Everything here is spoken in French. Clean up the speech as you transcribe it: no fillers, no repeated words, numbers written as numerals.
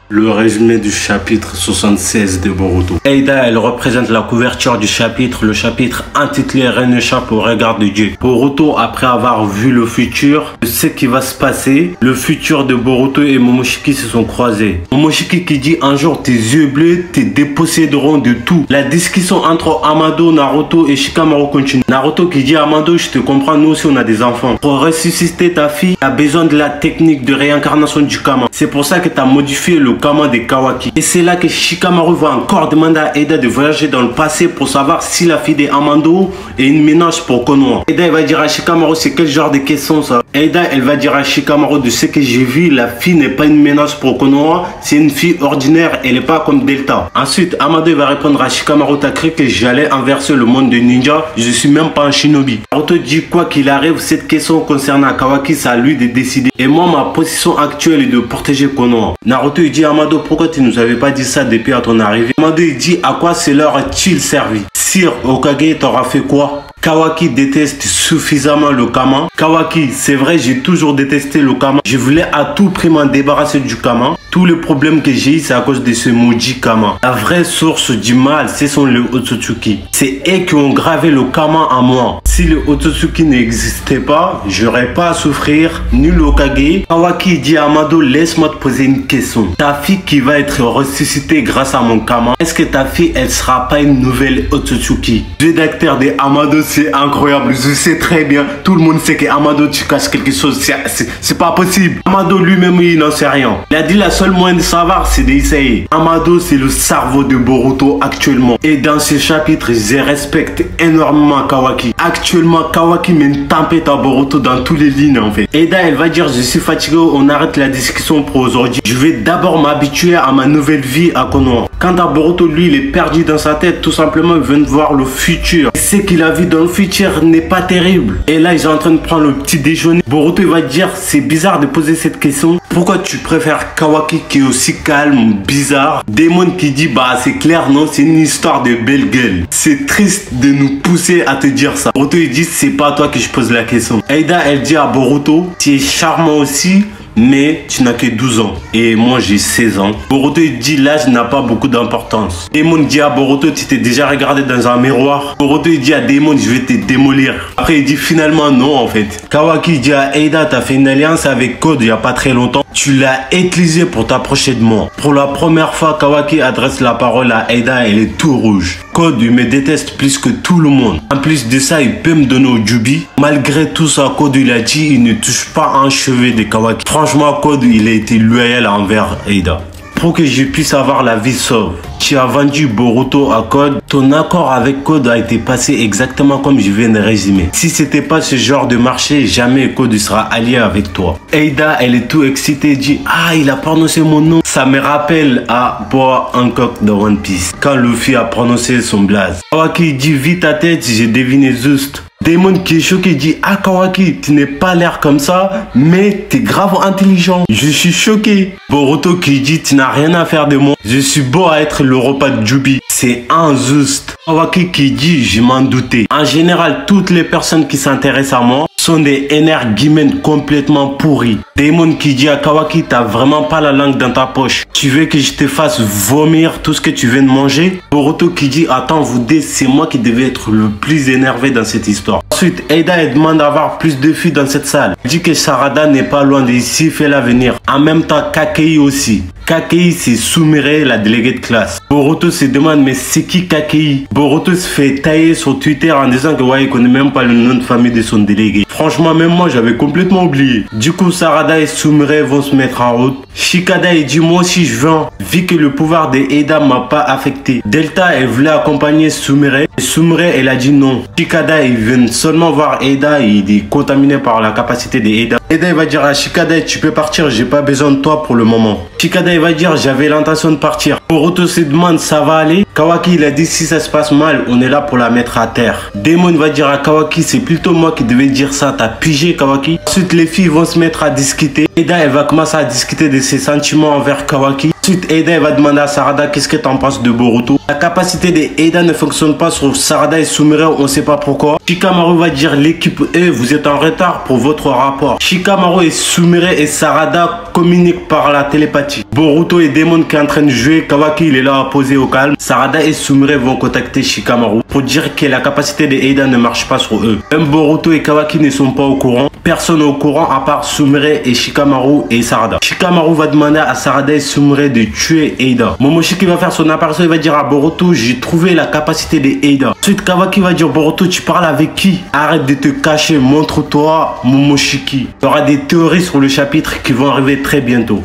Le résumé du chapitre 76 de Boruto. Eida, elle représente la couverture du chapitre, le chapitre intitulé Rien n'échappe au regard de Dieu. Boruto, après avoir vu le futur, sait qu'il va se passer. Le futur de Boruto et Momoshiki se sont croisés. Momoshiki qui dit un jour tes yeux bleus te déposséderont de tout. La discussion entre Amado, Naruto et Shikamaru continue. Naruto qui dit à Amado, je te comprends, nous aussi on a des enfants. Pour ressusciter ta fille, tu as besoin de la technique de réincarnation du Kama. C'est pour ça que tu as modifié le Kama des Kawaki. Et c'est là que Shikamaru va encore demander à Eida de voyager dans le passé pour savoir si la fille d'Amado est une ménage pour Konoha. Eida va dire à Shikamaru c'est quel genre de question ça. Eida elle va dire à Shikamaru de ce que j'ai vu, la fille n'est pas une ménage pour Konoha, c'est une fille ordinaire, elle n'est pas comme Delta. Ensuite Amado va répondre à Shikamaru, t'as cru que j'allais inverser le monde de ninja, je suis même pas un shinobi. Naruto dit quoi qu'il arrive, cette question concernant Kawaki, c'est à lui de décider. Et moi ma position actuelle est de protéger Konoha. Naruto il dit à Amado, pourquoi tu nous avais pas dit ça depuis à ton arrivée? Amado il dit à quoi cela a-t-il servi? Sire Hokage t'aura fait quoi? Kawaki déteste suffisamment le Kama. Kawaki, c'est vrai, j'ai toujours détesté le Kama. Je voulais à tout prix m'en débarrasser du Kama. Tous les problèmes que j'ai eu, c'est à cause de ce maudit Kama. La vraie source du mal, ce sont les Otsutsuki. C'est eux qui ont gravé le Kama en moi. Si le Otsutsuki n'existait pas, j'aurais pas à souffrir, ni le Hokage. Kawaki dit à Amado, laisse-moi te poser une question. Ta fille qui va être ressuscitée grâce à mon Kama, est-ce que ta fille, elle sera pas une nouvelle Otsutsuki? Le d'acteur de Amado, c'est incroyable. Je sais très bien. Tout le monde sait que Amado, tu caches quelque chose. C'est pas possible. Amado lui-même, il n'en sait rien. Il a dit la seule moyen de savoir, c'est d'essayer. Amado, c'est le cerveau de Boruto actuellement. Et dans ce chapitre, je respecte énormément Kawaki. Actuellement, Kawaki met une tempête à Boruto dans toutes les lignes en fait. Eida, elle va dire, je suis fatigué, on arrête la discussion pour aujourd'hui. Je vais d'abord m'habituer à ma nouvelle vie à Konoha. Quant à Boruto, lui, il est perdu dans sa tête. Tout simplement, il vient de voir le futur. Ce qu'il a vu dans le futur n'est pas terrible. Et là, ils sont en train de prendre le petit déjeuner. Boruto, il va dire, c'est bizarre de poser cette question. Pourquoi tu préfères Kawaki qui est aussi calme, bizarre? Demon qui dit, bah c'est clair, non, c'est une histoire de belle gueule. C'est triste de nous pousser à te dire ça. Boruto, il dit, c'est pas à toi que je pose la question. Eida, elle dit à Boruto, tu es charmant aussi, mais tu n'as que 12 ans. Et moi, j'ai 16 ans. Boruto, il dit, l'âge n'a pas beaucoup d'importance. Demon dit à Boruto, tu t'es déjà regardé dans un miroir? Boruto, il dit à Demon, je vais te démolir. Après, il dit finalement non, en fait. Kawaki dit à Eida, t'as fait une alliance avec Code il n'y a pas très longtemps. Tu l'as utilisé pour t'approcher de moi. Pour la première fois, Kawaki adresse la parole à Eida, elle est tout rouge. Code, il me déteste plus que tout le monde. En plus de ça, il peut me donner au Jubi. Malgré tout ça, Code, il a dit, il ne touche pas un cheveu de Kawaki. Franchement, Code, il a été loyal envers Eida. Pour que je puisse avoir la vie sauve, tu as vendu Boruto à Code. Ton accord avec Code a été passé exactement comme je viens de résumer. Si c'était pas ce genre de marché, jamais Code sera allié avec toi. Eida, elle est tout excitée, dit ah, il a prononcé mon nom. Ça me rappelle à Boa Hancock de One Piece, quand Luffy a prononcé son blaze. Kawaki dit vite ta tête, j'ai deviné juste. Demon qui est choqué dit ah Kawaki, tu n'es pas l'air comme ça, mais t'es grave intelligent. Je suis choqué. Boruto qui dit tu n'as rien à faire de moi. Je suis beau à être le repas de Jubi. C'est injuste. Kawaki qui dit je m'en doutais. En général, toutes les personnes qui s'intéressent à moi sont des énergumènes complètement pourris. Demon qui dit à Kawaki, t'as vraiment pas la langue dans ta poche. Tu veux que je te fasse vomir tout ce que tu viens de manger? Boruto qui dit, attends, vous deux, c'est moi qui devais être le plus énervé dans cette histoire. Ensuite, Eida elle demande d'avoir plus de filles dans cette salle. Elle dit que Sarada n'est pas loin d'ici, fais-la venir. En même temps, Kakei aussi. Kakei, c'est Sumire, la déléguée de classe. Boruto se demande, mais c'est qui Kakei? Boruto se fait tailler sur Twitter en disant que ouais, il connaît même pas le nom de famille de son délégué. Franchement, même moi, j'avais complètement oublié. Du coup, Sarada et Sumire vont se mettre en route. Shikada, il dit, moi aussi, je viens. Vu que le pouvoir de Eida m'a pas affecté. Delta, elle voulait accompagner Sumire. Sumire, elle a dit non. Shikada, il vient seulement voir Eida. Il est contaminé par la capacité de Eida. Eida, il va dire à Shikada, tu peux partir, j'ai pas besoin de toi pour le moment. Shikada, il va dire, j'avais l'intention de partir. Boruto se demande, ça va aller? Kawaki il a dit si ça se passe mal, on est là pour la mettre à terre. Demon va dire à Kawaki c'est plutôt moi qui devais dire ça, t'as pigé Kawaki. Ensuite les filles vont se mettre à discuter. Eida elle va commencer à discuter de ses sentiments envers Kawaki. Ensuite Eida elle va demander à Sarada qu'est-ce que t'en penses de Boruto. La capacité de Eida ne fonctionne pas sur Sarada et Sumire, on sait pas pourquoi. Shikamaru va dire l'équipe E, vous êtes en retard pour votre rapport. Shikamaru et Sumire et Sarada communiquent par la télépathie. Boruto et Demon qui est en train de jouer, Kawaki il est là à poser au calme. Sarada et Sumire vont contacter Shikamaru pour dire que la capacité de Eida ne marche pas sur eux. Même Boruto et Kawaki ne sont pas au courant. Personne n'est au courant à part Sumire et Shikamaru et Sarada. Shikamaru va demander à Sarada et Sumire de tuer Eida. Momoshiki va faire son apparition, il va dire à Boruto j'ai trouvé la capacité de Eida. Ensuite Kawaki va dire Boruto tu parles avec qui? Arrête de te cacher, montre-toi Momoshiki. Il y aura des théories sur le chapitre qui vont arriver très bientôt.